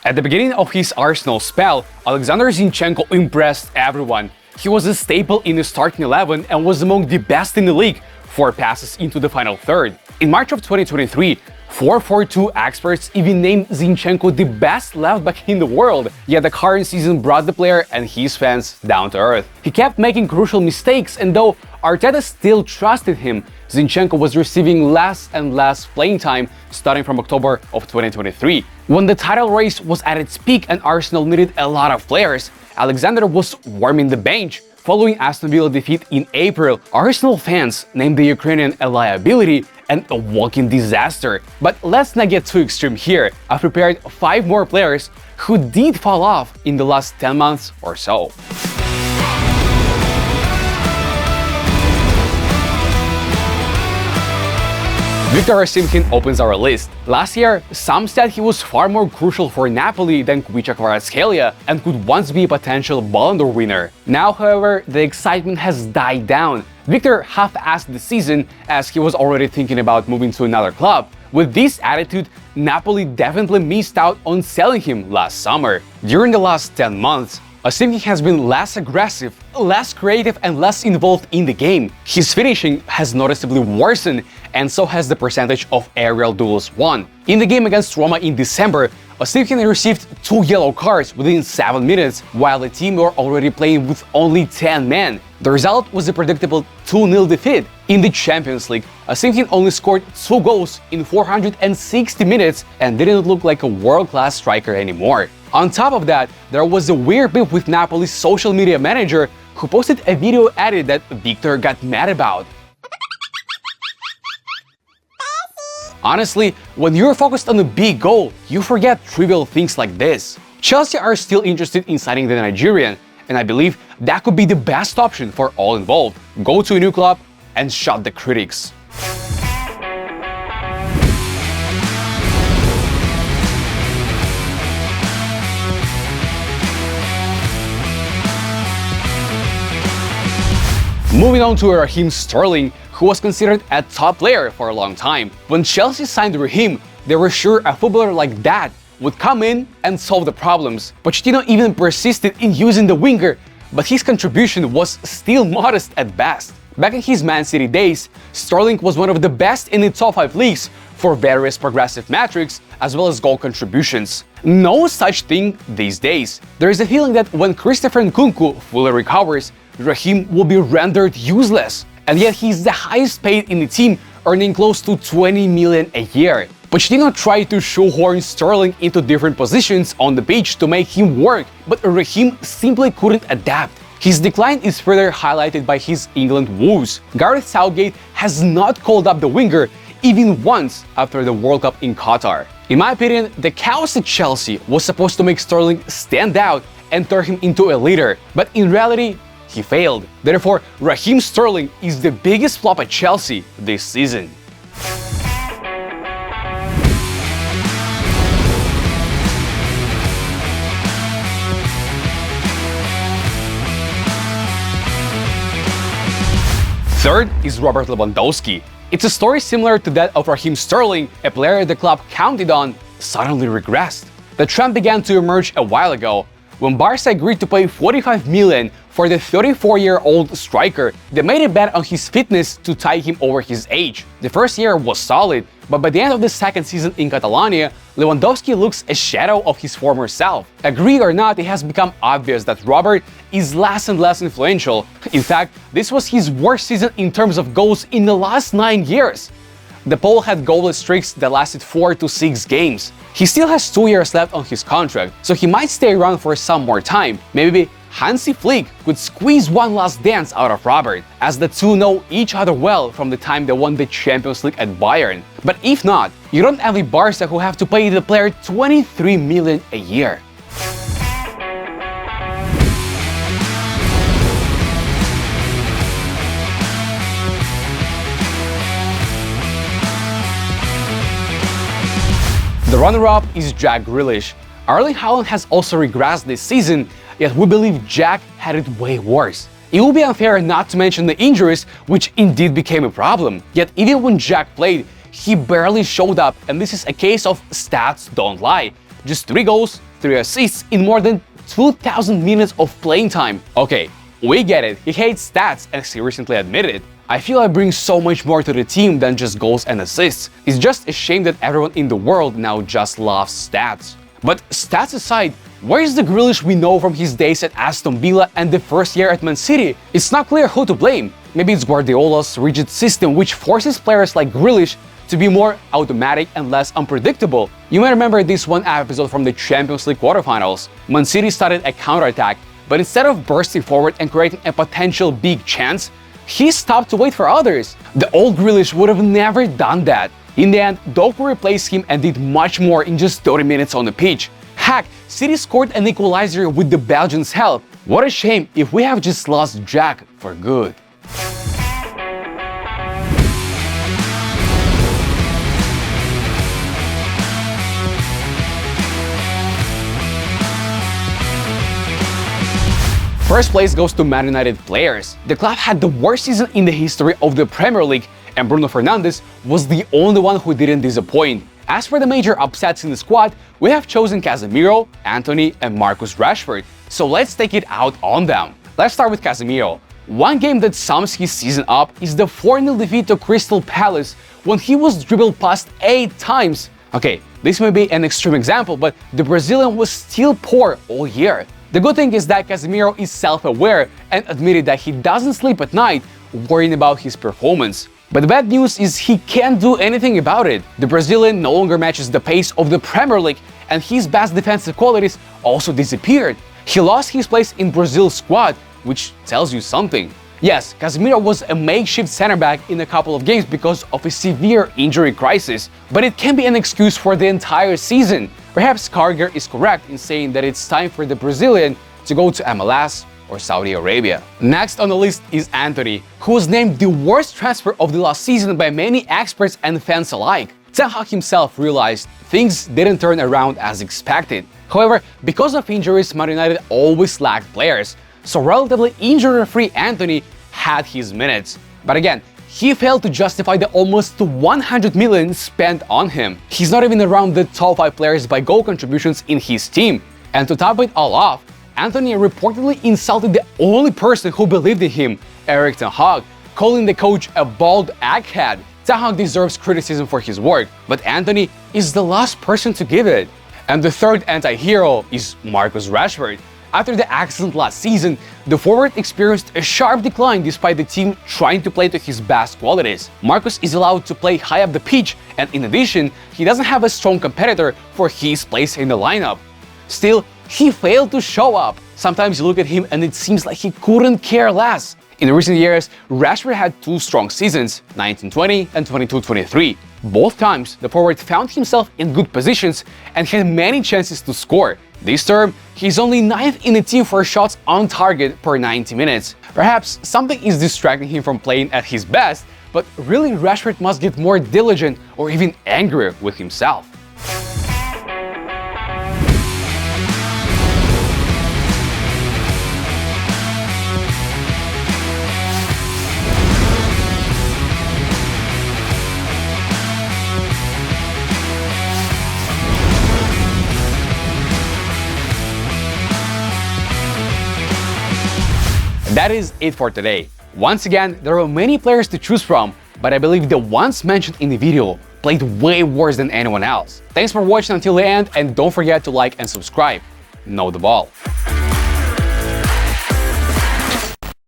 At the beginning of his Arsenal spell, Aleksandr Zinchenko impressed everyone. He was a staple in the starting 11 and was among the best in the league, 4 passes into the final third. In March of 2023, FourFourTwo experts even named Zinchenko the best left-back in the world, yet the current season brought the player and his fans down to earth. He kept making crucial mistakes, and though Arteta still trusted him, Zinchenko was receiving less and less playing time starting from October of 2023. When the title race was at its peak and Arsenal needed a lot of players, Aleksandr was warming the bench. Following Aston Villa defeat in April, Arsenal fans named the Ukrainian a liability and a walking disaster. But let's not get too extreme here. I've prepared 5 more players who did fall off in the last 10 months or so. Viktor Osimhen opens our list. Last year, some said he was far more crucial for Napoli than Kubica Kvaratskhelia and could once be a potential Ballon d'Or winner. Now, however, the excitement has died down. Viktor half-assed the season as he was already thinking about moving to another club. With this attitude, Napoli definitely missed out on selling him last summer. During the last 10 months, Osimhen has been less aggressive, less creative and less involved in the game. His finishing has noticeably worsened, and so has the percentage of aerial duels won. In the game against Roma in December, Osimhen received 2 yellow cards within 7 minutes, while the team were already playing with only 10 men. The result was a predictable 2-0 defeat. In the Champions League, Osimhen only scored 2 goals in 460 minutes and didn't look like a world-class striker anymore. On top of that, there was a weird beef with Napoli's social media manager who posted a video edit that Viktor got mad about. Honestly, when you're focused on a big goal, you forget trivial things like this. Chelsea are still interested in signing the Nigerian, and I believe that could be the best option for all involved. Go to a new club and shut the critics. Moving on to Raheem Sterling, who was considered a top player for a long time. When Chelsea signed Raheem, they were sure a footballer like that would come in and solve the problems. Pochettino even persisted in using the winger, but his contribution was still modest at best. Back in his Man City days, Sterling was one of the best in the top 5 leagues for various progressive metrics as well as goal contributions. No such thing these days. There is a feeling that when Christopher Nkunku fully recovers, Raheem will be rendered useless. And yet he's the highest paid in the team, earning close to 20 million a year. Pochettino tried to shoehorn Sterling into different positions on the pitch to make him work, but Raheem simply couldn't adapt. His decline is further highlighted by his England woes. Gareth Southgate has not called up the winger even once after the World Cup in Qatar. In my opinion, the chaos at Chelsea was supposed to make Sterling stand out and turn him into a leader, but in reality, he failed. Therefore, Raheem Sterling is the biggest flop at Chelsea this season. Third is Robert Lewandowski. It's a story similar to that of Raheem Sterling, a player the club counted on suddenly regressed. The trend began to emerge a while ago. When Barca agreed to pay 45 million for the 34-year-old striker, they made a bet on his fitness to tie him over his age. The first year was solid, but by the end of the second season in Catalonia, Lewandowski looks a shadow of his former self. Agree or not, it has become obvious that Robert is less and less influential. In fact, this was his worst season in terms of goals in the last 9 years. The Pole had goalless streaks that lasted 4 to 6 games. He still has 2 years left on his contract, so he might stay around for some more time. Maybe Hansi Flick could squeeze one last dance out of Robert, as the two know each other well from the time they won the Champions League at Bayern. But if not, you don't have a Barca who have to pay the player 23 million a year. The runner-up is Jack Grealish. Erling Haaland has also regressed this season, yet we believe Jack had it way worse. It would be unfair not to mention the injuries, which indeed became a problem. Yet even when Jack played, he barely showed up, and this is a case of stats don't lie. just 3 goals, 3 assists in more than 2,000 minutes of playing time. Okay, we get it, he hates stats, as he recently admitted it. I feel I bring so much more to the team than just goals and assists. It's just a shame that everyone in the world now just loves stats. But stats aside, where is the Grealish we know from his days at Aston Villa and the first year at Man City? It's not clear who to blame. Maybe it's Guardiola's rigid system, which forces players like Grealish to be more automatic and less unpredictable. You may remember this one episode from the Champions League quarterfinals. Man City started a counterattack, but instead of bursting forward and creating a potential big chance, he stopped to wait for others. The old Grealish would have never done that. In the end, Doku replaced him and did much more in just 30 minutes on the pitch. Heck, City scored an equalizer with the Belgians' help. What a shame if we have just lost Jack for good. First place goes to Man United players. The club had the worst season in the history of the Premier League, and Bruno Fernandes was the only one who didn't disappoint. As for the major upsets in the squad, we have chosen Casemiro, Antony, and Marcus Rashford, so let's take it out on them. Let's start with Casemiro. One game that sums his season up is the 4-0 defeat to Crystal Palace when he was dribbled past 8 times. Okay, this may be an extreme example, but the Brazilian was still poor all year. The good thing is that Casemiro is self-aware and admitted that he doesn't sleep at night worrying about his performance. But the bad news is he can't do anything about it. The Brazilian no longer matches the pace of the Premier League, and his best defensive qualities also disappeared. He lost his place in Brazil's squad, which tells you something. Yes, Casemiro was a makeshift center back in a couple of games because of a severe injury crisis, but it can't be an excuse for the entire season. Perhaps Carger is correct in saying that it's time for the Brazilian to go to MLS or Saudi Arabia. Next on the list is Antony, who was named the worst transfer of the last season by many experts and fans alike. Ten Hag himself realized things didn't turn around as expected. However, because of injuries, Man United always lacked players, so relatively injury-free Antony had his minutes. But again, he failed to justify the almost 100 million spent on him. He's not even around the top 5 players by goal contributions in his team. And to top it all off, Antony reportedly insulted the only person who believed in him, Erik ten Hag, calling the coach a bald egghead. Ten Hag deserves criticism for his work, but Antony is the last person to give it. And the third anti-hero is Marcus Rashford. After the accident last season, the forward experienced a sharp decline despite the team trying to play to his best qualities. Marcus is allowed to play high up the pitch, and in addition, he doesn't have a strong competitor for his place in the lineup. Still, he failed to show up. Sometimes you look at him and it seems like he couldn't care less. In recent years, Rashford had 2 strong seasons, 19-20 and 22-23. Both times, the forward found himself in good positions and had many chances to score. This term, he's only 9th in the team for shots on target per 90 minutes. Perhaps something is distracting him from playing at his best, but really Rashford must get more diligent or even angrier with himself. That is it for today. Once again, there are many players to choose from, but I believe the ones mentioned in the video played way worse than anyone else. Thanks for watching until the end, and don't forget to like and subscribe. Know the ball.